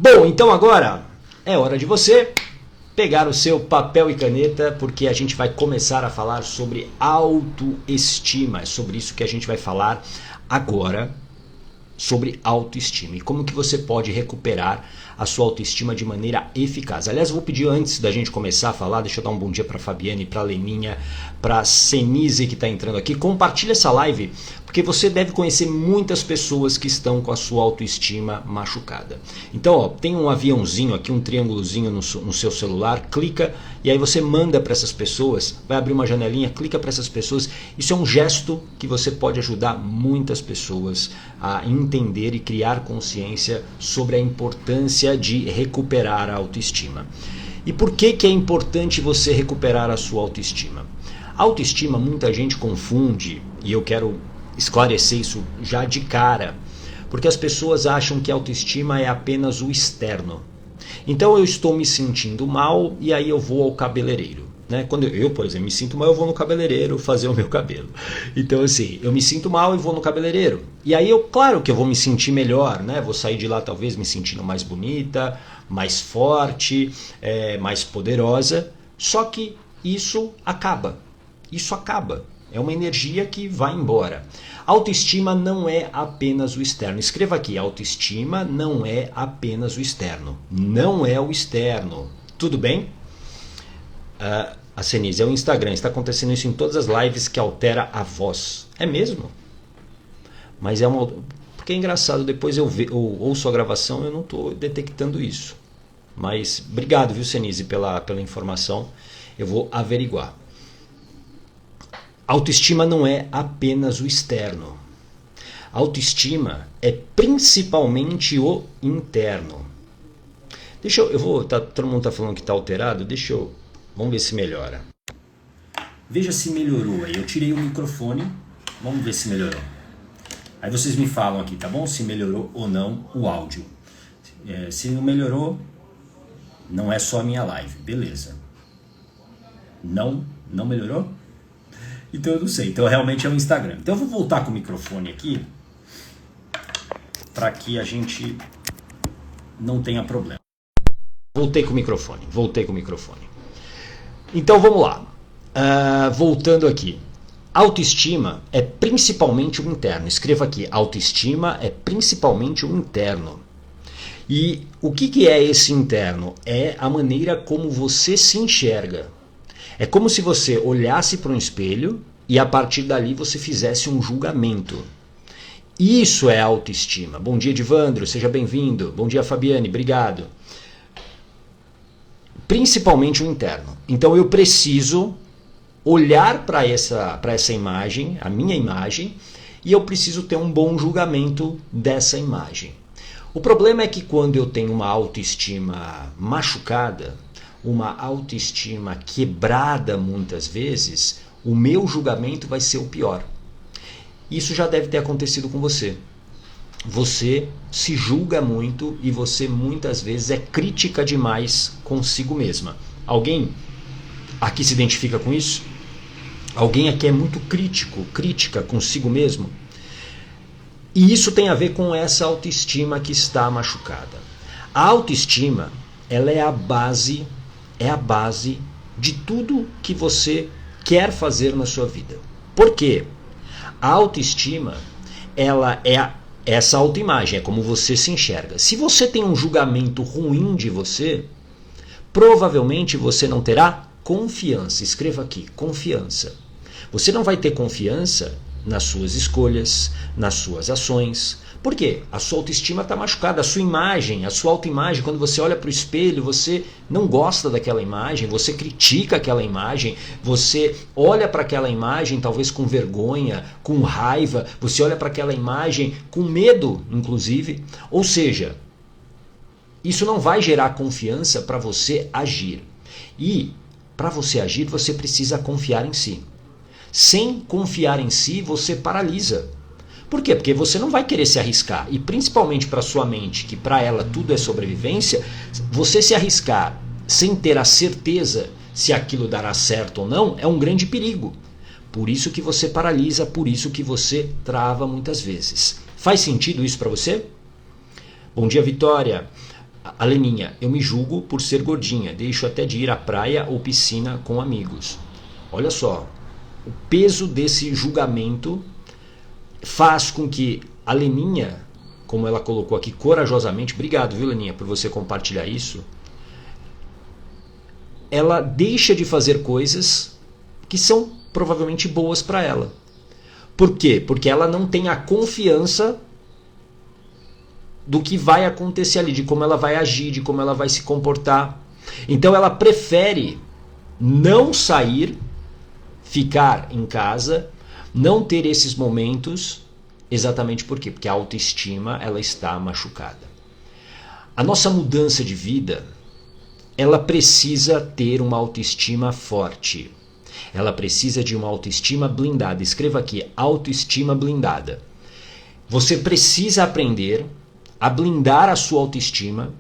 Bom, então agora é hora de você pegar o seu papel e caneta, porque a gente vai começar a falar sobre autoestima. É sobre isso que a gente vai falar agora, sobre autoestima e como que você pode recuperar a sua autoestima de maneira eficaz. Aliás, eu vou pedir antes da gente começar a falar, deixa eu dar um bom dia para a Fabiane, para a Leninha, para a Senise que está entrando aqui. Compartilha essa live, porque você deve conhecer muitas pessoas que estão com a sua autoestima machucada. Então, ó, tem um aviãozinho aqui, um triângulozinho no seu celular, clica e aí você manda para essas pessoas, vai abrir uma janelinha, clica para essas pessoas. Isso é um gesto que você pode ajudar muitas pessoas a entender e criar consciência sobre a importância de recuperar a autoestima. E por que é importante você recuperar a sua autoestima? A autoestima muita gente confunde, e eu quero esclarecer isso já de cara, porque as pessoas acham que a autoestima é apenas o externo. Então eu estou me sentindo mal e aí eu vou ao cabeleireiro. Né? Quando eu, por exemplo, me sinto mal, eu vou no cabeleireiro fazer o meu cabelo. Então assim, eu me sinto mal e vou no cabeleireiro. E aí claro que eu vou me sentir melhor, né? Vou sair de lá talvez me sentindo mais bonita, mais forte, mais poderosa. Só que isso acaba. Isso acaba. É uma energia que vai embora. Autoestima não é apenas o externo. Escreva aqui, autoestima não é apenas o externo. Não é o externo. Tudo bem? A Senise, é o Instagram. Está acontecendo isso em todas as lives que altera a voz. É mesmo? Mas é uma... Porque é engraçado, depois eu ouço a gravação e eu não estou detectando isso. Mas obrigado, viu, Senise, pela informação. Eu vou averiguar. Autoestima não é apenas o externo. Autoestima é principalmente o interno. Todo mundo está falando que está alterado, vamos ver se melhora. Veja se melhorou aí. Eu tirei o microfone, vamos ver se melhorou. Aí vocês me falam aqui, tá bom? Se melhorou ou não o áudio. Se não melhorou, não é só a minha live, beleza. Não melhorou? Então eu não sei, então realmente é o Instagram. Então eu vou voltar com o microfone aqui para que a gente não tenha problema. Voltei com o microfone. Então vamos lá. Voltando aqui. Autoestima é principalmente o interno. Escreva aqui, autoestima é principalmente o interno. E o que é esse interno? É a maneira como você se enxerga. É como se você olhasse para um espelho e a partir dali você fizesse um julgamento. Isso é autoestima. Bom dia, Divandro, seja bem-vindo. Bom dia, Fabiane, obrigado. Principalmente o interno. Então eu preciso olhar para essa imagem, a minha imagem, e eu preciso ter um bom julgamento dessa imagem. O problema é que quando eu tenho uma autoestima machucada, uma autoestima quebrada muitas vezes, o meu julgamento vai ser o pior. Isso já deve ter acontecido com você. Você se julga muito e você muitas vezes é crítica demais consigo mesma. Alguém aqui se identifica com isso? Alguém aqui é muito crítica consigo mesmo? E isso tem a ver com essa autoestima que está machucada. A autoestima, ela é a base de tudo que você quer fazer na sua vida. Por quê? A autoestima, ela é essa autoimagem, é como você se enxerga. Se você tem um julgamento ruim de você, provavelmente você não terá confiança. Escreva aqui, confiança. Você não vai ter confiança nas suas escolhas, nas suas ações. Por quê? A sua autoestima está machucada, a sua imagem, a sua autoimagem, quando você olha para o espelho, você não gosta daquela imagem, você critica aquela imagem, você olha para aquela imagem talvez com vergonha, com raiva, você olha para aquela imagem com medo, inclusive. Ou seja, isso não vai gerar confiança para você agir. E para você agir, você precisa confiar em si. Sem confiar em si, você paralisa. Por quê? Porque você não vai querer se arriscar. E principalmente para sua mente, que para ela tudo é sobrevivência, você se arriscar sem ter a certeza se aquilo dará certo ou não, é um grande perigo. Por isso que você paralisa, por isso que você trava muitas vezes. Faz sentido isso para você? Bom dia, Vitória. A Leninha, eu me julgo por ser gordinha, deixo até de ir à praia ou piscina com amigos. Olha só, o peso desse julgamento faz com que a Leninha, como ela colocou aqui corajosamente, obrigado, viu, Leninha, por você compartilhar isso, ela deixa de fazer coisas que são provavelmente boas para ela. Por quê? Porque ela não tem a confiança do que vai acontecer ali, de como ela vai agir, de como ela vai se comportar. Então ela prefere não sair, ficar em casa, não ter esses momentos, exatamente por quê? Porque a autoestima ela está machucada. A nossa mudança de vida, ela precisa ter uma autoestima forte. Ela precisa de uma autoestima blindada. Escreva aqui, autoestima blindada. Você precisa aprender a blindar a sua autoestima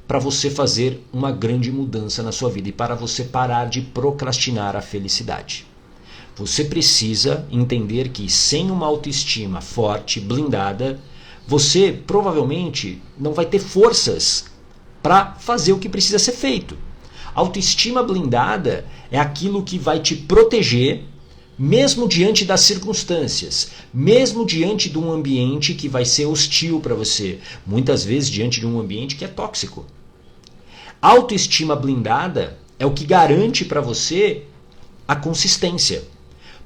para você fazer uma grande mudança na sua vida e para você parar de procrastinar a felicidade. Você precisa entender que sem uma autoestima forte, blindada, você provavelmente não vai ter forças para fazer o que precisa ser feito. Autoestima blindada é aquilo que vai te proteger mesmo diante das circunstâncias, mesmo diante de um ambiente que vai ser hostil para você, muitas vezes diante de um ambiente que é tóxico. Autoestima blindada é o que garante para você a consistência.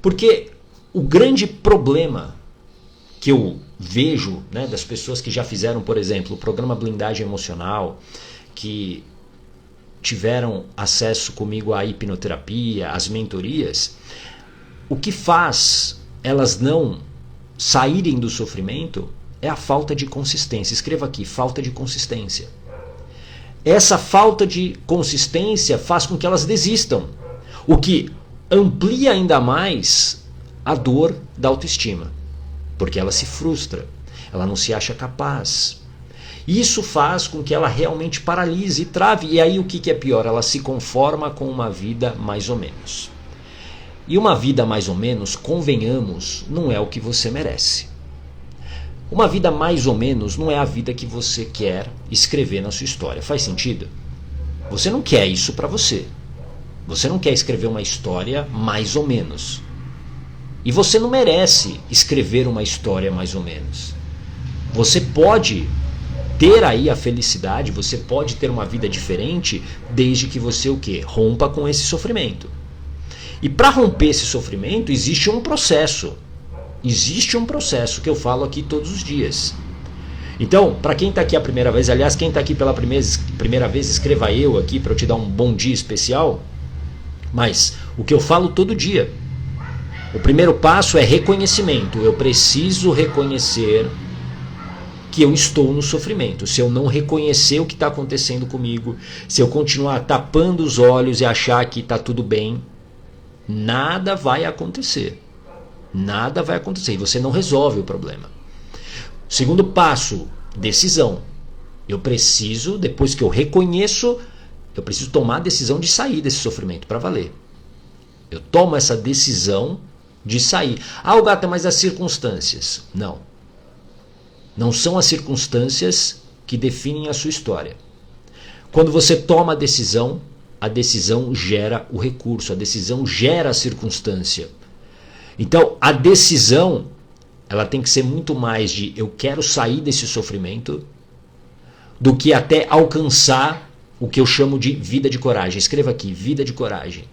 Porque o grande problema que eu vejo, né, das pessoas que já fizeram, por exemplo, o programa Blindagem Emocional, que tiveram acesso comigo à hipnoterapia, às mentorias, o que faz elas não saírem do sofrimento é a falta de consistência. Escreva aqui, falta de consistência. Essa falta de consistência faz com que elas desistam, o que amplia ainda mais a dor da autoestima, porque ela se frustra, ela não se acha capaz. Isso faz com que ela realmente paralise e trave, e aí o que é pior? Ela se conforma com uma vida mais ou menos. E uma vida mais ou menos, convenhamos, não é o que você merece. Uma vida mais ou menos não é a vida que você quer escrever na sua história. Faz sentido? Você não quer isso para você. Você não quer escrever uma história mais ou menos. E você não merece escrever uma história mais ou menos. Você pode ter aí a felicidade, você pode ter uma vida diferente, desde que você o quê? Rompa com esse sofrimento. E para romper esse sofrimento existe um processo. Existe um processo que eu falo aqui todos os dias. Então, para quem está aqui a primeira vez, aliás, quem está aqui pela primeira vez, escreva eu aqui para eu te dar um bom dia especial. Mas o que eu falo todo dia, o primeiro passo é reconhecimento. Eu preciso reconhecer que eu estou no sofrimento. Se eu não reconhecer o que está acontecendo comigo, se eu continuar tapando os olhos e achar que está tudo bem, nada vai acontecer. Nada vai acontecer. E você não resolve o problema. Segundo passo, decisão. Eu preciso, depois que eu reconheço, eu preciso tomar a decisão de sair desse sofrimento para valer. Eu tomo essa decisão de sair. Ah, Gata, mas as circunstâncias. Não. Não são as circunstâncias que definem a sua história. Quando você toma a decisão gera o recurso, a decisão gera a circunstância. Então, a decisão, ela tem que ser muito mais de eu quero sair desse sofrimento do que até alcançar o que eu chamo de vida de coragem. Escreva aqui, vida de coragem.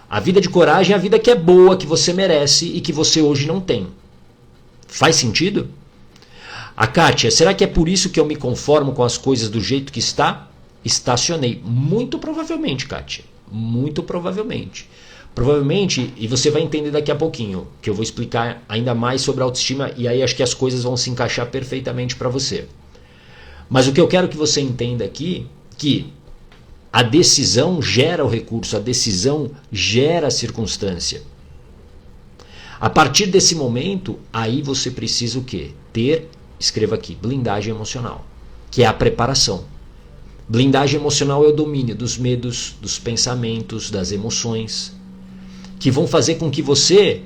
A vida de coragem é a vida que é boa, que você merece e que você hoje não tem. Faz sentido? A Kátia, será que é por isso que eu me conformo com as coisas do jeito que está? Estacionei. Muito provavelmente, Kátia. Muito provavelmente. Provavelmente, e você vai entender daqui a pouquinho, que eu vou explicar ainda mais sobre a autoestima e aí acho que as coisas vão se encaixar perfeitamente para você. Mas o que eu quero que você entenda aqui, que a decisão gera o recurso, a decisão gera a circunstância. A partir desse momento, aí você precisa o quê? Escreva aqui, blindagem emocional, que é a preparação. Blindagem emocional é o domínio dos medos, dos pensamentos, das emoções, que vão fazer com que você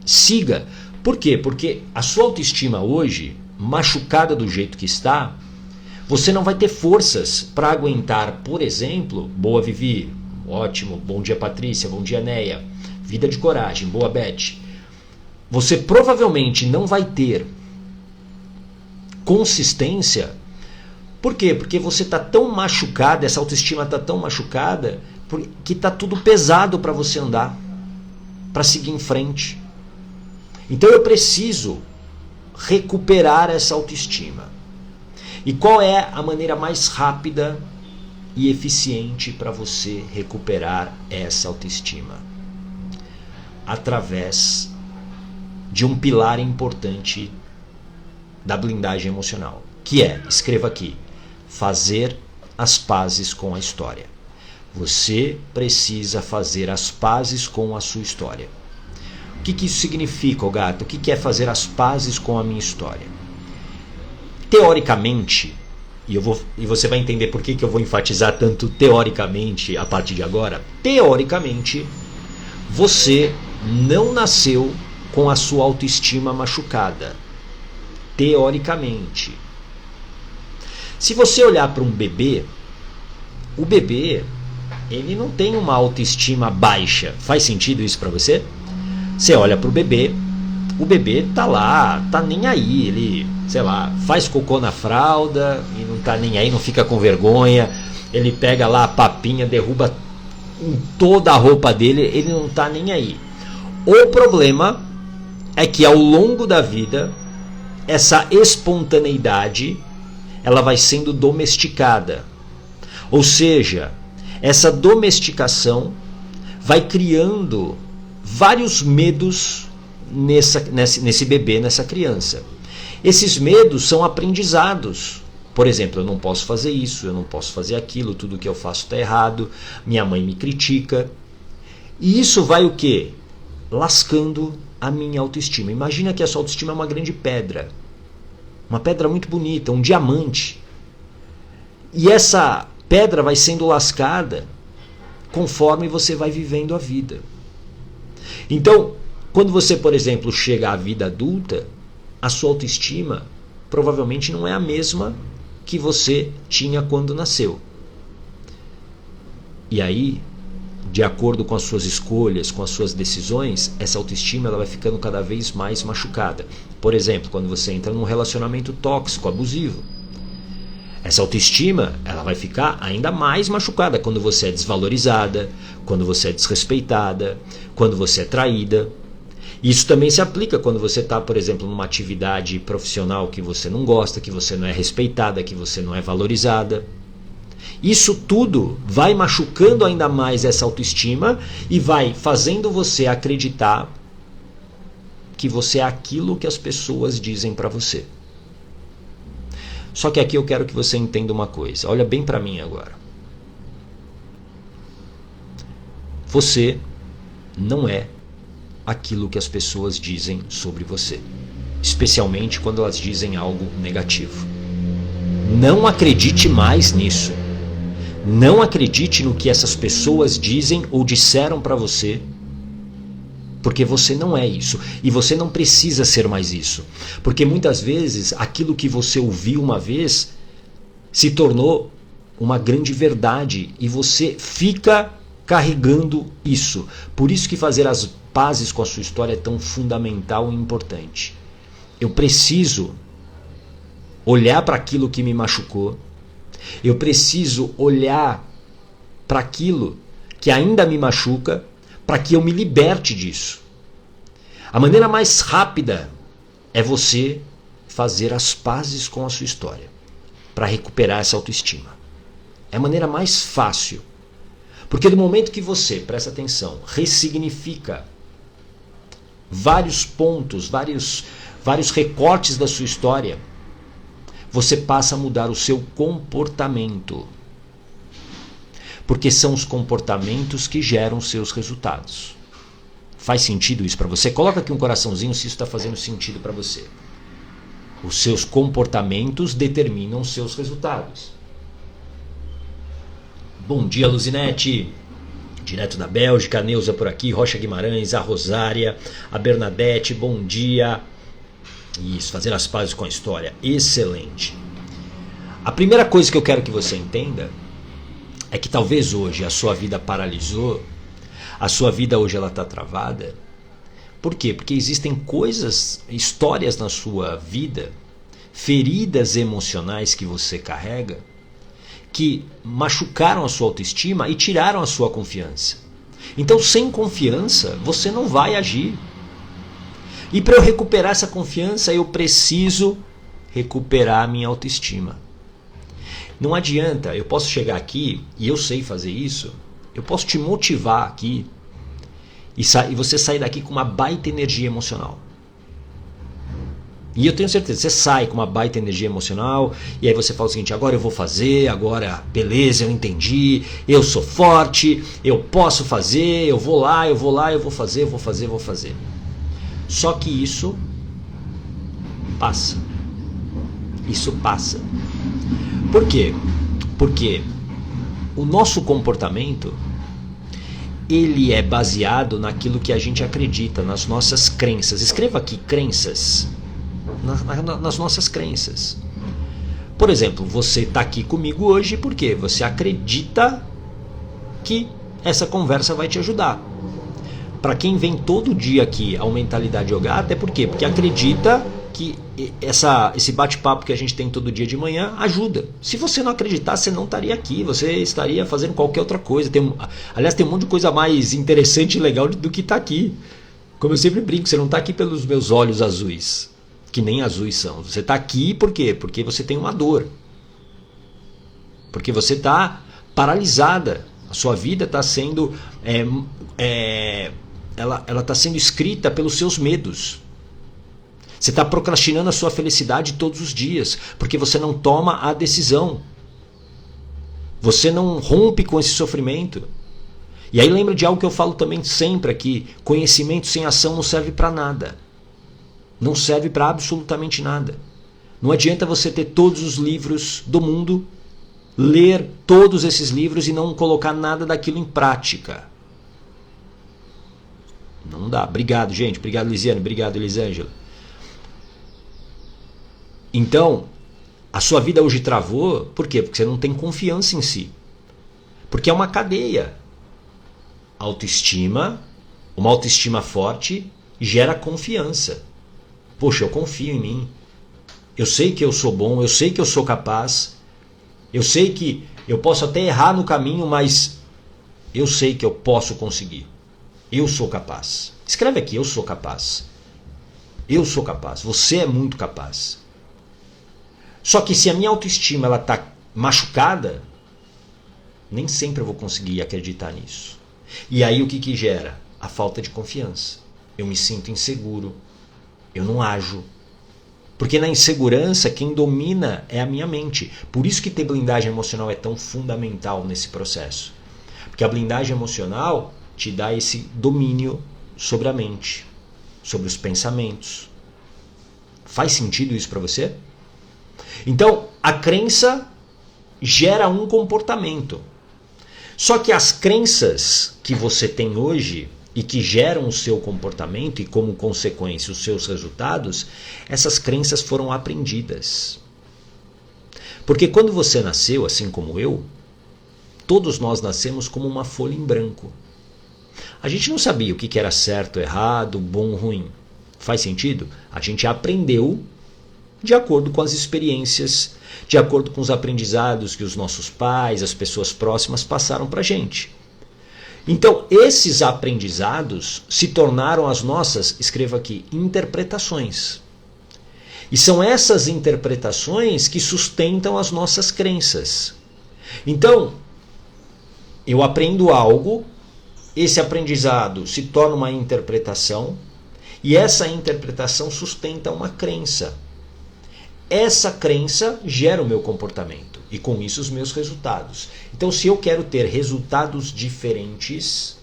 siga. Por quê? Porque a sua autoestima hoje, machucada do jeito que está, Você não vai ter forças para aguentar, por exemplo, boa Vivi, ótimo, bom dia Patrícia, bom dia Neia, vida de coragem, boa Beth. Você provavelmente não vai ter consistência. Por quê? Porque você está tão machucada, essa autoestima está tão machucada, que está tudo pesado para você andar, para seguir em frente. Então eu preciso recuperar essa autoestima. E qual é a maneira mais rápida e eficiente para você recuperar essa autoestima? Através de um pilar importante da blindagem emocional, que é, escreva aqui, fazer as pazes com a história. Você precisa fazer as pazes com a sua história. O que isso significa, gato? O que é fazer as pazes com a minha história? Teoricamente, e você vai entender por que eu vou enfatizar tanto teoricamente a partir de agora. Teoricamente, você não nasceu com a sua autoestima machucada. Teoricamente. Se você olhar para um bebê, o bebê, ele não tem uma autoestima baixa. Faz sentido isso para você? Você olha para o bebê tá lá, tá nem aí, ele, sei lá, faz cocô na fralda e não tá nem aí, não fica com vergonha, ele pega lá a papinha, derruba toda a roupa dele, ele não tá nem aí. O problema é que ao longo da vida, essa espontaneidade, ela vai sendo domesticada. Ou seja, essa domesticação vai criando vários medos nesse bebê, nessa criança. Esses medos são aprendizados. Por exemplo, eu não posso fazer isso, eu não posso fazer aquilo, tudo que eu faço está errado, minha mãe me critica. E isso vai o quê? Lascando a minha autoestima. Imagina que a sua autoestima é uma grande pedra. Uma pedra muito bonita, um diamante. E essa pedra vai sendo lascada conforme você vai vivendo a vida. Então, quando você, por exemplo, chega à vida adulta, a sua autoestima provavelmente não é a mesma que você tinha quando nasceu. E aí, de acordo com as suas escolhas, com as suas decisões, essa autoestima ela vai ficando cada vez mais machucada. Por exemplo, quando você entra num relacionamento tóxico, abusivo, essa autoestima ela vai ficar ainda mais machucada quando você é desvalorizada, quando você é desrespeitada, quando você é traída. Isso também se aplica quando você está, por exemplo, numa atividade profissional que você não gosta, que você não é respeitada, que você não é valorizada. Isso tudo vai machucando ainda mais essa autoestima e vai fazendo você acreditar que você é aquilo que as pessoas dizem para você. Só que aqui eu quero que você entenda uma coisa. Olha bem para mim agora. Você não é aquilo que as pessoas dizem sobre você, especialmente quando elas dizem algo negativo. Não acredite mais nisso. Não acredite no que essas pessoas dizem ou disseram para você, porque você não é isso. E você não precisa ser mais isso. Porque muitas vezes aquilo que você ouviu uma vez se tornou uma grande verdade e você fica carregando isso. Por isso que fazer as pazes com a sua história é tão fundamental e importante. Eu preciso olhar para aquilo que me machucou. Eu preciso olhar para aquilo que ainda me machuca, para que eu me liberte disso. A maneira mais rápida é você fazer as pazes com a sua história, para recuperar essa autoestima. É a maneira mais fácil. Porque do momento que você, presta atenção, ressignifica vários pontos, vários recortes da sua história, você passa a mudar o seu comportamento. Porque são os comportamentos que geram os seus resultados. Faz sentido isso para você? Coloca aqui um coraçãozinho se isso está fazendo sentido para você. Os seus comportamentos determinam os seus resultados. Bom dia, Luzinete. Direto da Bélgica, a Neuza por aqui, Rocha Guimarães, a Rosária, a Bernadette, bom dia. Isso, fazer as pazes com a história. Excelente. A primeira coisa que eu quero que você entenda é que talvez hoje a sua vida paralisou, a sua vida hoje ela está travada. Por quê? Porque existem coisas, histórias na sua vida, feridas emocionais que você carrega, que machucaram a sua autoestima e tiraram a sua confiança. Então, sem confiança, você não vai agir. E para eu recuperar essa confiança, eu preciso recuperar a minha autoestima. Não adianta, eu posso chegar aqui, e eu sei fazer isso, eu posso te motivar aqui, e você sair daqui com uma baita energia emocional. E eu tenho certeza, você sai com uma baita energia emocional, e aí você fala o seguinte: agora eu vou fazer, agora beleza, eu entendi, eu sou forte, eu posso fazer, eu vou lá, eu vou fazer, eu vou fazer. Só que isso passa. Isso passa. Por quê? Porque o nosso comportamento, ele é baseado naquilo que a gente acredita, nas nossas crenças. Escreva aqui, crenças. Nas nossas crenças. Por exemplo, você está aqui comigo hoje porque você acredita que essa conversa vai te ajudar. Para quem vem todo dia aqui ao Mentalidade Yoga, até por quê? Porque acredita que esse bate-papo que a gente tem todo dia de manhã ajuda. Se você não acreditar, você não estaria aqui, você estaria fazendo qualquer outra coisa. Aliás, tem um monte de coisa mais interessante e legal do que está aqui. Como eu sempre brinco, você não está aqui pelos meus olhos azuis, que nem azuis são. Você está aqui por quê? Porque você tem uma dor. Porque você está paralisada. A sua vida está sendo... ela está sendo escrita pelos seus medos. Você está procrastinando a sua felicidade todos os dias, porque você não toma a decisão. Você não rompe com esse sofrimento. E aí lembra de algo que eu falo também sempre aqui: conhecimento sem ação não serve para nada. Não serve para absolutamente nada. Não adianta você ter todos os livros do mundo, ler todos esses livros e não colocar nada daquilo em prática. Não dá. Obrigado, gente. Obrigado, Lisiane. Obrigado, Elisângela. Então, a sua vida hoje travou, por quê? Porque você não tem confiança em si. Porque é uma cadeia. Autoestima, uma autoestima forte gera confiança. Poxa, eu confio em mim. Eu sei que eu sou bom, eu sei que eu sou capaz. Eu sei que eu posso até errar no caminho, mas eu sei que eu posso conseguir. Eu sou capaz. Escreve aqui: eu sou capaz. Eu sou capaz. Você é muito capaz. Só que se a minha autoestima está machucada, nem sempre eu vou conseguir acreditar nisso. E aí o que gera? A falta de confiança. Eu me sinto inseguro. Eu não ajo. Porque na insegurança quem domina é a minha mente. Por isso que ter blindagem emocional é tão fundamental nesse processo. Porque a blindagem emocional te dá esse domínio sobre a mente, sobre os pensamentos. Faz sentido isso para você? Então, a crença gera um comportamento. Só que as crenças que você tem hoje e que geram o seu comportamento e, como consequência, os seus resultados, essas crenças foram aprendidas. Porque quando você nasceu, assim como eu, todos nós nascemos como uma folha em branco. A gente não sabia o que era certo, errado, bom, ruim. Faz sentido? A gente aprendeu de acordo com as experiências, de acordo com os aprendizados que os nossos pais, as pessoas próximas passaram para a gente. Então, esses aprendizados se tornaram as nossas, escreva aqui, interpretações. E são essas interpretações que sustentam as nossas crenças. Então, eu aprendo algo, esse aprendizado se torna uma interpretação, e essa interpretação sustenta uma crença. Essa crença gera o meu comportamento e com isso os meus resultados. Então, se eu quero ter resultados diferentes,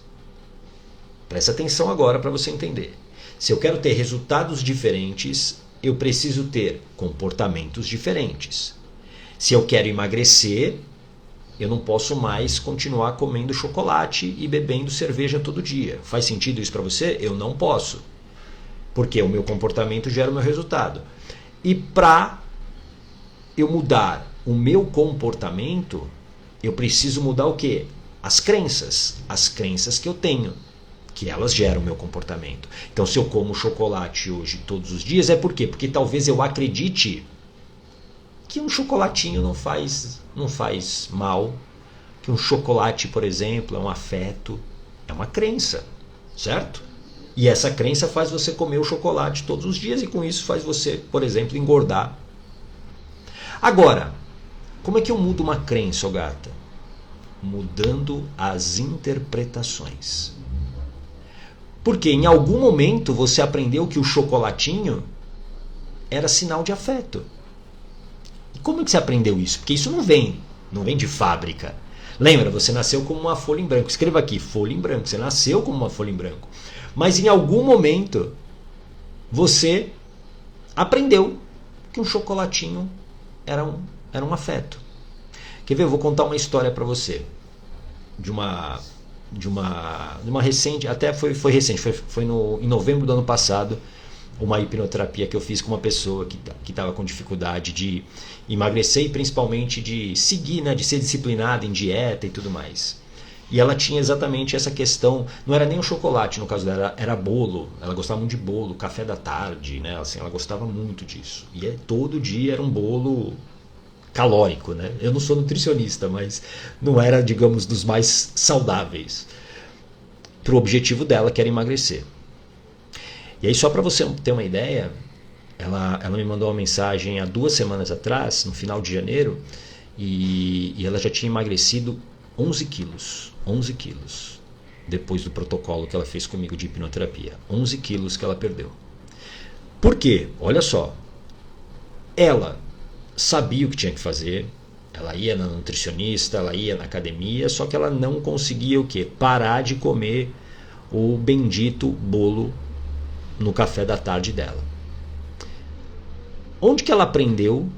presta atenção agora para você entender. Se eu quero ter resultados diferentes, eu preciso ter comportamentos diferentes. Se eu quero emagrecer, eu não posso mais continuar comendo chocolate e bebendo cerveja todo dia. Faz sentido isso para você? Eu não posso. Porque o meu comportamento gera o meu resultado. E para eu mudar o meu comportamento, eu preciso mudar o quê? As crenças que eu tenho, que elas geram o meu comportamento. Então, se eu como chocolate hoje todos os dias, é por quê? Porque talvez eu acredite que um chocolatinho não faz mal, que um chocolate, por exemplo, é um afeto, é uma crença, certo? E essa crença faz você comer o chocolate todos os dias e com isso faz você, por exemplo, engordar. Agora, como é que eu mudo uma crença, Ogata? Mudando as interpretações. Porque em algum momento você aprendeu que o chocolatinho era sinal de afeto. E como é que você aprendeu isso? Porque isso não vem de fábrica. Lembra, você nasceu como uma folha em branco. Escreva aqui, folha em branco. Você nasceu como uma folha em branco. Mas em algum momento você aprendeu que um chocolatinho era um afeto. Quer ver? Eu vou contar uma história para você. De uma recente, até foi recente, foi em novembro do ano passado, uma hipnoterapia que eu fiz com uma pessoa que estava com dificuldade de emagrecer e principalmente de seguir, né, de ser disciplinada em dieta e tudo mais. E ela tinha exatamente essa questão, não era nem o chocolate no caso dela, era bolo, ela gostava muito de bolo, café da tarde, né, assim, ela gostava muito disso. E todo dia era um bolo calórico, né? Eu não sou nutricionista, mas não era, digamos, dos mais saudáveis para o objetivo dela, que era emagrecer. E aí, só para você ter uma ideia, ela me mandou uma mensagem há 2 semanas atrás, no final de janeiro, e ela já tinha emagrecido 11 quilos. 11 quilos. Depois do protocolo que ela fez comigo de hipnoterapia. 11 quilos que ela perdeu. Por quê? Olha só. Ela sabia o que tinha que fazer, ela ia na nutricionista, ela ia na academia, só que ela não conseguia o quê? Parar de comer o bendito bolo no café da tarde dela. Onde que ela aprendeu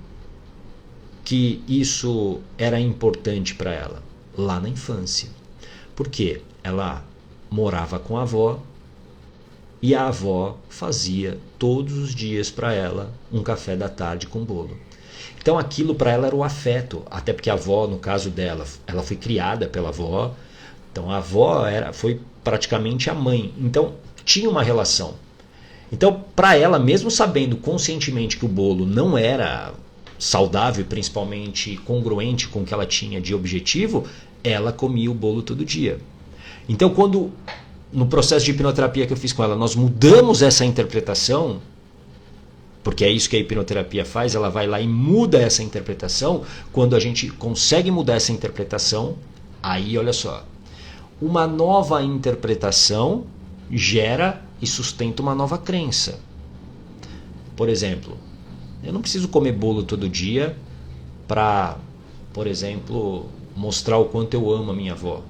que isso era importante para ela? Lá na infância. Por quê? Ela morava com a avó e a avó fazia todos os dias para ela um café da tarde com bolo. Então aquilo para ela era o afeto, até porque a avó, no caso dela, ela foi criada pela avó, então a avó foi praticamente a mãe, então tinha uma relação. Então para ela, mesmo sabendo conscientemente que o bolo não era saudável, principalmente congruente com o que ela tinha de objetivo, ela comia o bolo todo dia. Então quando no processo de hipnoterapia que eu fiz com ela, nós mudamos essa interpretação, porque é isso que a hipnoterapia faz, ela vai lá e muda essa interpretação. Quando a gente consegue mudar essa interpretação, aí olha só, uma nova interpretação gera e sustenta uma nova crença. Por exemplo, eu não preciso comer bolo todo dia para, por exemplo, mostrar o quanto eu amo a minha avó.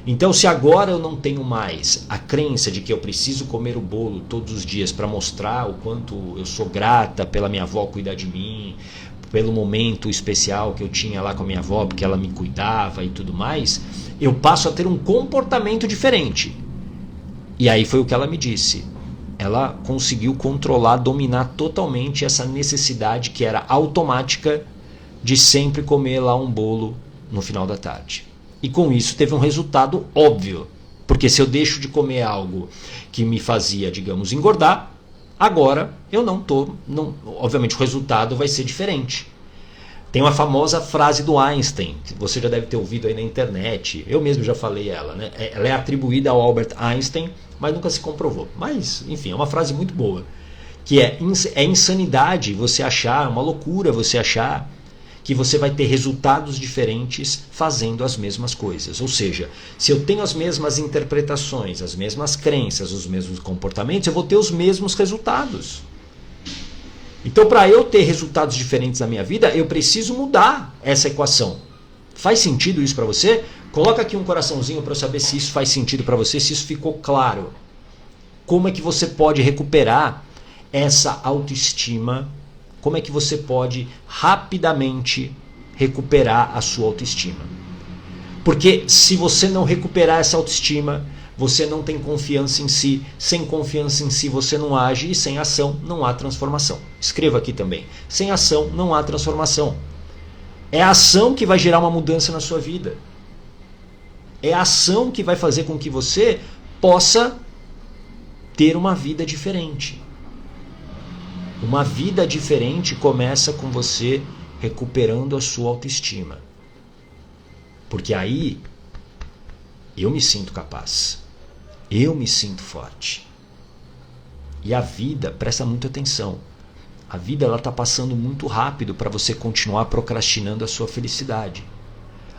Então, se agora eu não tenho mais a crença de que eu preciso comer o bolo todos os dias para mostrar o quanto eu sou grata pela minha avó cuidar de mim, pelo momento especial que eu tinha lá com a minha avó, porque ela me cuidava e tudo mais, eu passo a ter um comportamento diferente. E aí foi o que ela me disse. Ela conseguiu controlar, dominar totalmente essa necessidade que era automática de sempre comer lá um bolo no final da tarde. E com isso teve um resultado óbvio. Porque se eu deixo de comer algo que me fazia, digamos, engordar, agora eu não estou... Obviamente o resultado vai ser diferente. Tem uma famosa frase do Einstein, que você já deve ter ouvido aí na internet. Eu mesmo já falei ela, né? Ela é atribuída ao Albert Einstein, mas nunca se comprovou. Mas, enfim, é uma frase muito boa. Que é insanidade você achar, uma loucura você achar que você vai ter resultados diferentes fazendo as mesmas coisas. Ou seja, se eu tenho as mesmas interpretações, as mesmas crenças, os mesmos comportamentos, eu vou ter os mesmos resultados. Então, para eu ter resultados diferentes na minha vida, eu preciso mudar essa equação. Faz sentido isso para você? Coloca aqui um coraçãozinho para eu saber se isso faz sentido para você, se isso ficou claro. Como é que você pode recuperar essa autoestima? Como é que você pode rapidamente recuperar a sua autoestima? Porque se você não recuperar essa autoestima, você não tem confiança em si. Sem confiança em si você não age, e sem ação não há transformação. Escreva aqui também. Sem ação não há transformação. É a ação que vai gerar uma mudança na sua vida. É a ação que vai fazer com que você possa ter uma vida diferente. Uma vida diferente começa com você recuperando a sua autoestima. Porque aí eu me sinto capaz. Eu me sinto forte. E a vida, presta muita atenção. A vida está passando muito rápido para você continuar procrastinando a sua felicidade.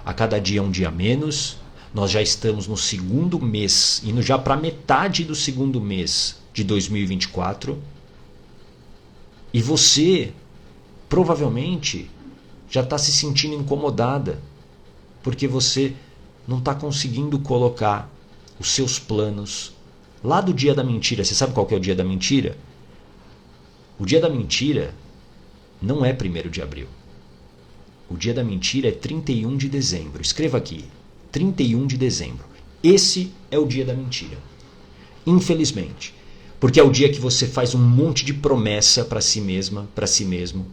A cada dia é um dia menos. Nós já estamos no segundo mês, indo já para metade do segundo mês de 2024. E você, provavelmente, já está se sentindo incomodada, porque você não está conseguindo colocar os seus planos lá do dia da mentira. Você sabe qual que é o dia da mentira? O dia da mentira não é 1º de abril. O dia da mentira é 31 de dezembro. Escreva aqui, 31 de dezembro. Esse é o dia da mentira. Infelizmente. Porque é o dia que você faz um monte de promessa para si mesma, para si mesmo.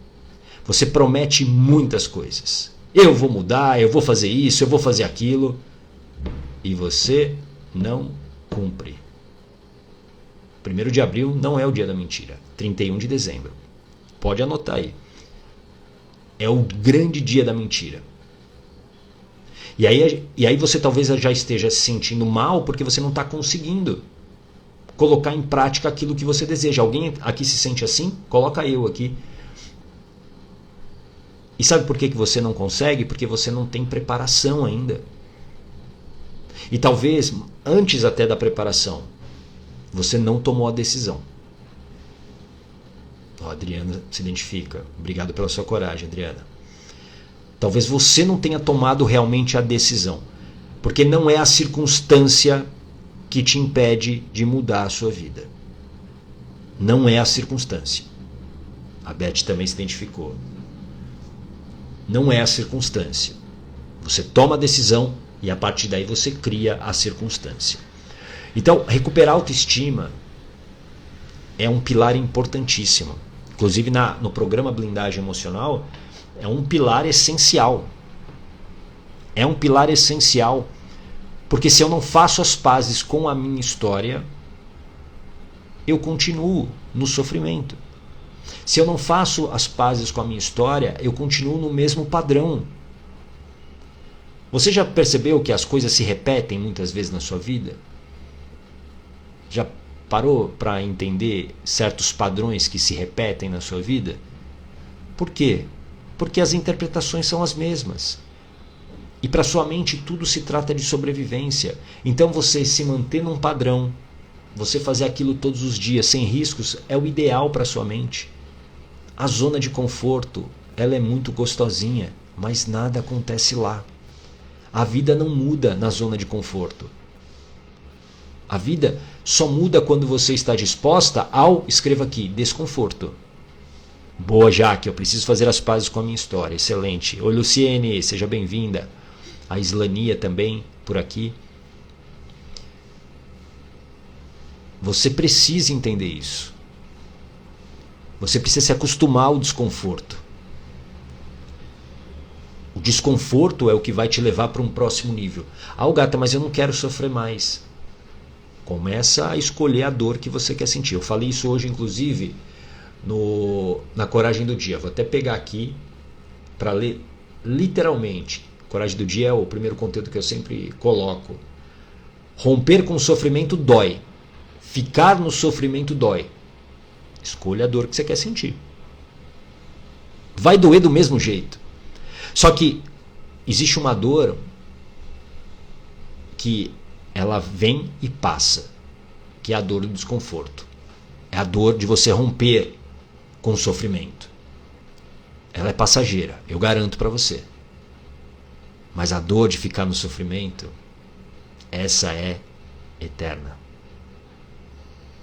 Você promete muitas coisas. Eu vou mudar, eu vou fazer isso, eu vou fazer aquilo. E você não cumpre. 1º de abril não é o dia da mentira. 31 de dezembro. Pode anotar aí. É o grande dia da mentira. E aí você talvez já esteja se sentindo mal porque você não está conseguindo colocar em prática aquilo que você deseja. Alguém aqui se sente assim? Coloca eu aqui. E sabe por que você não consegue? Porque você não tem preparação ainda. E talvez, antes até da preparação, você não tomou a decisão. A Adriana se identifica. Obrigado pela sua coragem, Adriana. Talvez você não tenha tomado realmente a decisão. Porque não é a circunstância que te impede de mudar a sua vida. Não é a circunstância. A Beth também se identificou. Não é a circunstância. Você toma a decisão e a partir daí você cria a circunstância. Então, recuperar a autoestima é um pilar importantíssimo. Inclusive no programa Blindagem Emocional, é um pilar essencial. É um pilar essencial. Porque se eu não faço as pazes com a minha história, eu continuo no sofrimento. Se eu não faço as pazes com a minha história, eu continuo no mesmo padrão. Você já percebeu que as coisas se repetem muitas vezes na sua vida? Já parou para entender certos padrões que se repetem na sua vida? Por quê? Porque as interpretações são as mesmas. E para sua mente tudo se trata de sobrevivência. Então você se manter num padrão, você fazer aquilo todos os dias sem riscos, é o ideal para sua mente. A zona de conforto, ela é muito gostosinha, mas nada acontece lá. A vida não muda na zona de conforto. A vida só muda quando você está disposta ao, escreva aqui, desconforto. Boa, Jaque, eu preciso fazer as pazes com a minha história. Excelente. Oi, Luciene, seja bem-vinda. A Islania também, por aqui. Você precisa entender isso. Você precisa se acostumar ao desconforto. O desconforto é o que vai te levar para um próximo nível. Ah, Gata, mas eu não quero sofrer mais. Começa a escolher a dor que você quer sentir. Eu falei isso hoje, inclusive, na Coragem do Dia. Vou até pegar aqui para ler literalmente. Coragem do Dia é o primeiro conteúdo que eu sempre coloco. Romper com o sofrimento dói. Ficar no sofrimento dói. Escolha a dor que você quer sentir. Vai doer do mesmo jeito. Só que existe uma dor que ela vem e passa, que é a dor do desconforto. É a dor de você romper com o sofrimento. Ela é passageira, eu garanto para você. Mas a dor de ficar no sofrimento, essa é eterna.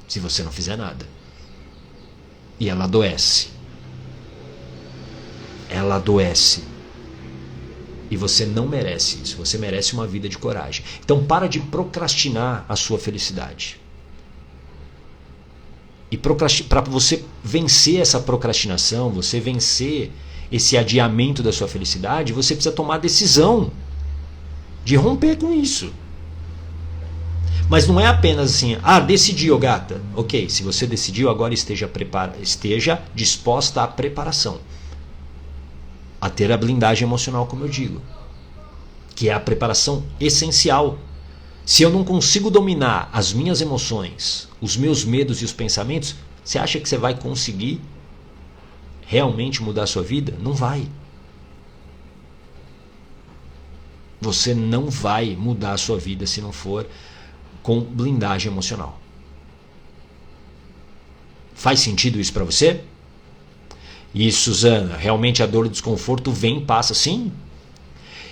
Se você não fizer nada. E ela adoece. Ela adoece. E você não merece isso. Você merece uma vida de coragem. Então para de procrastinar a sua felicidade. E para você vencer essa procrastinação, você vencer esse adiamento da sua felicidade, você precisa tomar a decisão de romper com isso. Mas não é apenas assim, decidiu, gata. Ok, se você decidiu, agora esteja disposta à preparação. A ter a blindagem emocional, como eu digo. Que é a preparação essencial. Se eu não consigo dominar as minhas emoções, os meus medos e os pensamentos, você acha que você vai conseguir realmente mudar a sua vida? Não vai. Você não vai mudar a sua vida se não for com blindagem emocional. Faz sentido isso para você? E Suzana, realmente a dor e o desconforto vem e passa, sim.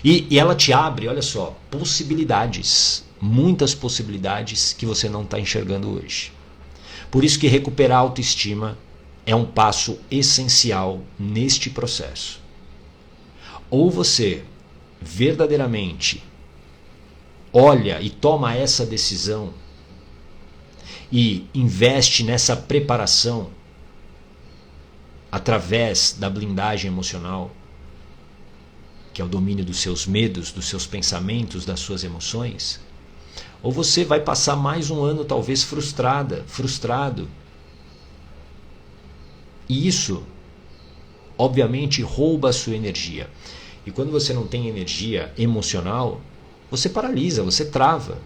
E ela te abre, olha só, possibilidades. Muitas possibilidades que você não está enxergando hoje. Por isso que recuperar a autoestima é um passo essencial neste processo. Ou você verdadeiramente olha e toma essa decisão e investe nessa preparação através da blindagem emocional, que é o domínio dos seus medos, dos seus pensamentos, das suas emoções, ou você vai passar mais um ano talvez frustrado. E isso, obviamente, rouba a sua energia. E quando você não tem energia emocional, você paralisa, você trava.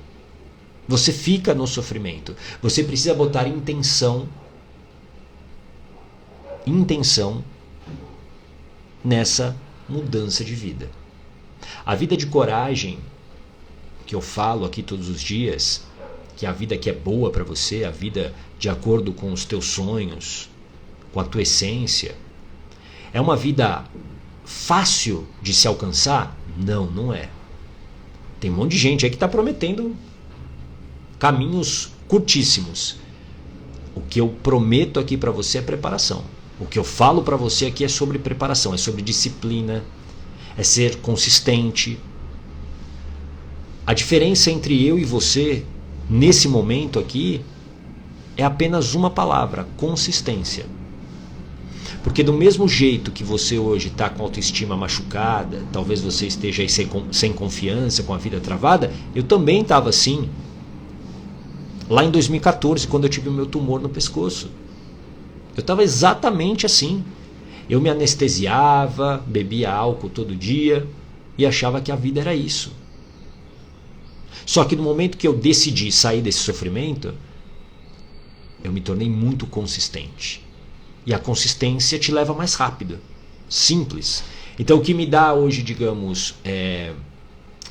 Você fica no sofrimento. Você precisa botar intenção nessa mudança de vida. A vida de coragem, que eu falo aqui todos os dias, que é a vida que é boa para você, a vida de acordo com os teus sonhos, com a tua essência, é uma vida fácil de se alcançar? Não, não é. Tem um monte de gente aí que está prometendo caminhos curtíssimos. O que eu prometo aqui para você é preparação. O que eu falo para você aqui é sobre preparação, é sobre disciplina, é ser consistente. A diferença entre eu e você, nesse momento aqui, é apenas uma palavra: consistência. Porque do mesmo jeito que você hoje está com a autoestima machucada, talvez você esteja aí sem confiança, com a vida travada, eu também estava assim. Lá em 2014, quando eu tive o meu tumor no pescoço. Eu estava exatamente assim. Eu me anestesiava, bebia álcool todo dia e achava que a vida era isso. Só que no momento que eu decidi sair desse sofrimento, eu me tornei muito consistente. E a consistência te leva mais rápido. Simples. Então o que me dá hoje, digamos,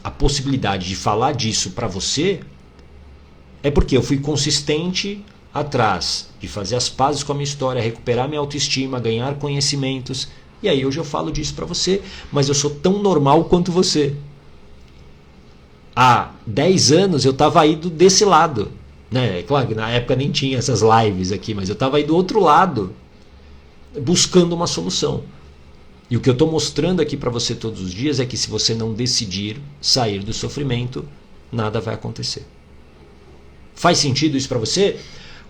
a possibilidade de falar disso para você é porque eu fui consistente atrás de fazer as pazes com a minha história, recuperar minha autoestima, ganhar conhecimentos. E aí hoje eu falo disso para você, mas eu sou tão normal quanto você. Há 10 anos eu estava aí desse lado. Né? Claro que na época nem tinha essas lives aqui, mas eu estava aí do outro lado, buscando uma solução. E o que eu estou mostrando aqui para você todos os dias é que se você não decidir sair do sofrimento, nada vai acontecer. Faz sentido isso para você?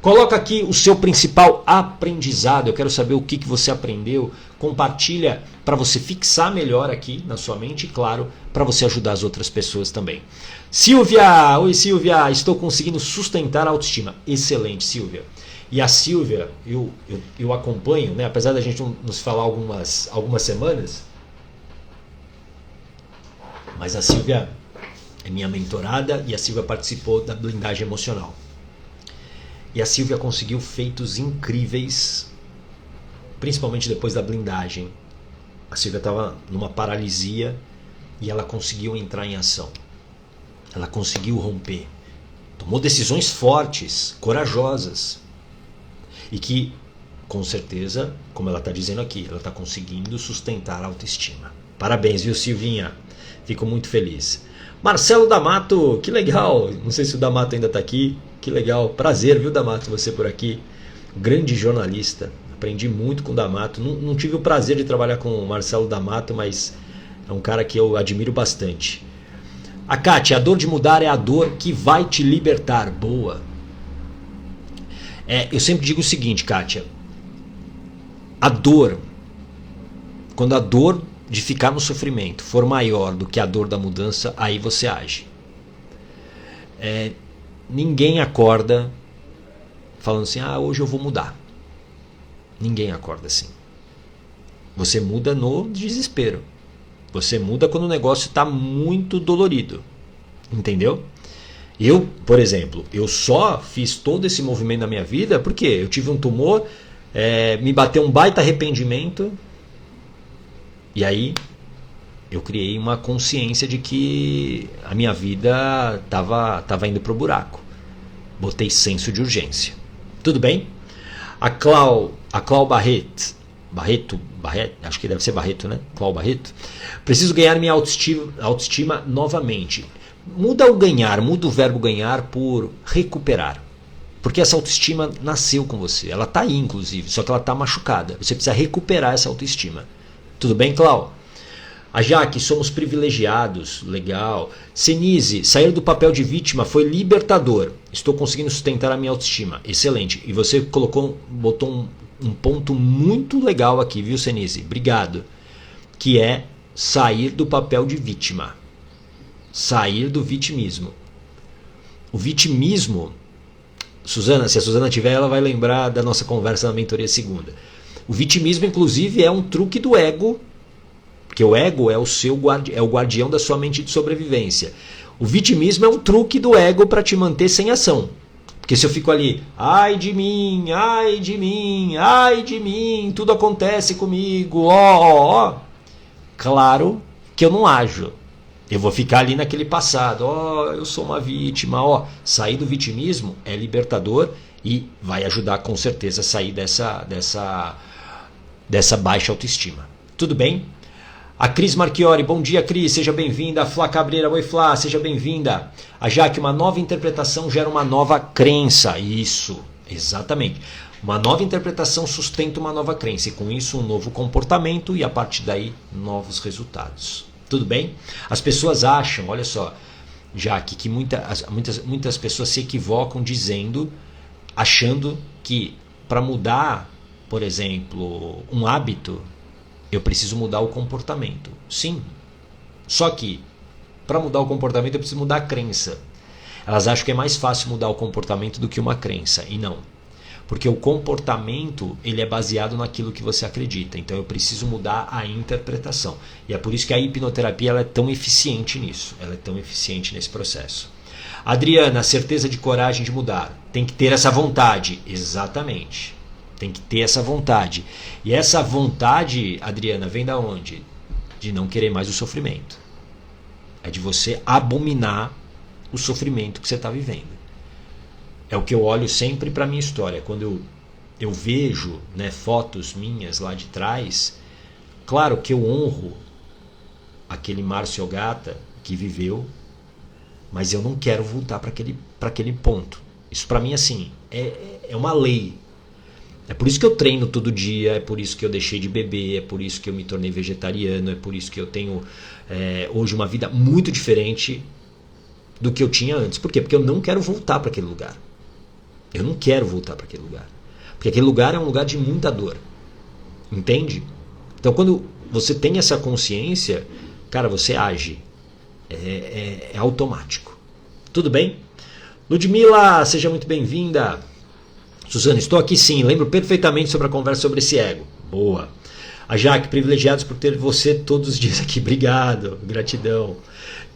Coloca aqui o seu principal aprendizado. Eu quero saber o que você aprendeu. Compartilha para você fixar melhor aqui na sua mente e, claro, para você ajudar as outras pessoas também. Silvia! Oi, Silvia! Estou conseguindo sustentar a autoestima. Excelente, Silvia. E a Silvia, eu acompanho, né? Apesar da gente não se falar algumas semanas, mas a Silvia é minha mentorada e a Silvia participou da blindagem emocional. E a Silvia conseguiu feitos incríveis, principalmente depois da blindagem. A Silvia estava numa paralisia e ela conseguiu entrar em ação. Ela conseguiu romper. Tomou decisões fortes, corajosas. E que, com certeza, como ela está dizendo aqui, ela está conseguindo sustentar a autoestima. Parabéns, viu, Silvinha? Fico muito feliz. Marcelo D'Amato, que legal. Não sei se o D'Amato ainda está aqui. Que legal. Prazer, viu, D'Amato, você por aqui. Grande jornalista. Aprendi muito com o D'Amato. Não tive o prazer de trabalhar com o Marcelo D'Amato, mas É um cara que eu admiro bastante. A Kátia, a dor de mudar é a dor que vai te libertar. Boa. Eu sempre digo o seguinte, Kátia. A dor, quando a dor de ficar no sofrimento for maior do que a dor da mudança, aí você age. Ninguém acorda falando assim, hoje eu vou mudar. Ninguém acorda assim. Você muda no desespero. Você muda quando o negócio está muito dolorido. Entendeu? Eu, por exemplo, eu só fiz todo esse movimento na minha vida porque eu tive um tumor, me bateu um baita arrependimento, e aí eu criei uma consciência de que a minha vida estava indo pro buraco. Botei senso de urgência. Tudo bem? A Clau Barreto, acho que deve ser Barreto, né? Clau Barreto. Preciso ganhar minha autoestima novamente. Muda o ganhar, muda o verbo ganhar por recuperar. Porque essa autoestima nasceu com você. Ela está aí, inclusive, só que ela está machucada. Você precisa recuperar essa autoestima. Tudo bem, Clau? A Jaque, somos privilegiados. Legal. Senise, sair do papel de vítima foi libertador. Estou conseguindo sustentar a minha autoestima. Excelente. E você botou um ponto muito legal aqui, viu, Senise? Obrigado. Que é sair do papel de vítima. Sair do vitimismo. O vitimismo, Suzana, se a Suzana tiver, ela vai lembrar da nossa conversa na mentoria segunda. O vitimismo, inclusive, é um truque do ego, porque o ego é o guardião da sua mente de sobrevivência. O vitimismo é um truque do ego para te manter sem ação. Porque se eu fico ali, ai de mim, ai de mim, ai de mim, tudo acontece comigo, claro que eu não ajo. Eu vou ficar ali naquele passado, eu sou uma vítima, sair do vitimismo é libertador e vai ajudar com certeza a sair dessa baixa autoestima. Tudo bem? A Cris Marchiori, bom dia Cris, seja bem-vinda. A Flá Cabreira, oi Flá, seja bem-vinda. A Jaque, uma nova interpretação gera uma nova crença. Isso, exatamente. Uma nova interpretação sustenta uma nova crença e com isso um novo comportamento e a partir daí novos resultados. Tudo bem? As pessoas acham, olha só, Jaque, que muitas pessoas se equivocam achando que para mudar, por exemplo, um hábito, eu preciso mudar o comportamento. Sim. Só que, para mudar o comportamento, eu preciso mudar a crença. Elas acham que é mais fácil mudar o comportamento do que uma crença. E não. Porque o comportamento ele é baseado naquilo que você acredita. Então eu preciso mudar a interpretação. E é por isso que a hipnoterapia ela é tão eficiente nisso. Ela é tão eficiente nesse processo. Adriana, certeza de coragem de mudar. Tem que ter essa vontade. Exatamente. Tem que ter essa vontade. E essa vontade, Adriana, vem da onde? De não querer mais o sofrimento. É de você abominar o sofrimento que você está vivendo. É o que eu olho sempre para a minha história. Quando eu vejo, né, fotos minhas lá de trás, claro que eu honro aquele Márcio Ogata que viveu, mas eu não quero voltar para aquele ponto. Isso para mim assim, é uma lei. É por isso que eu treino todo dia, é por isso que eu deixei de beber, é por isso que eu me tornei vegetariano, é por isso que eu tenho hoje uma vida muito diferente do que eu tinha antes. Por quê? Porque eu não quero voltar para aquele lugar. Eu não quero voltar para aquele lugar. Porque aquele lugar é um lugar de muita dor. Entende? Então quando você tem essa consciência, cara, você age. É automático. Tudo bem? Ludmila, seja muito bem-vinda. Suzana, estou aqui sim, lembro perfeitamente sobre a conversa sobre esse ego. Boa. A Jaque, privilegiados por ter você todos os dias aqui. Obrigado, gratidão.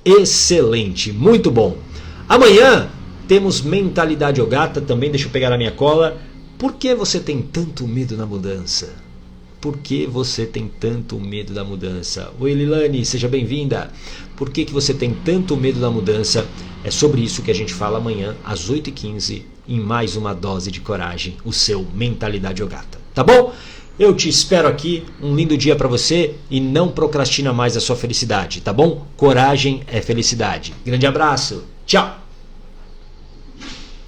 Excelente, muito bom. Amanhã temos Mentalidade Ogata, também deixa eu pegar a minha cola. Por que você tem tanto medo da mudança? Por que você tem tanto medo da mudança? Oi Lilane, seja bem-vinda. Por que você tem tanto medo da mudança? É sobre isso que a gente fala amanhã às 8h15 em mais uma dose de coragem, o seu Mentalidade Ogata. Tá bom? Eu te espero aqui, um lindo dia para você e não procrastina mais a sua felicidade, tá bom? Coragem é felicidade. Grande abraço, tchau!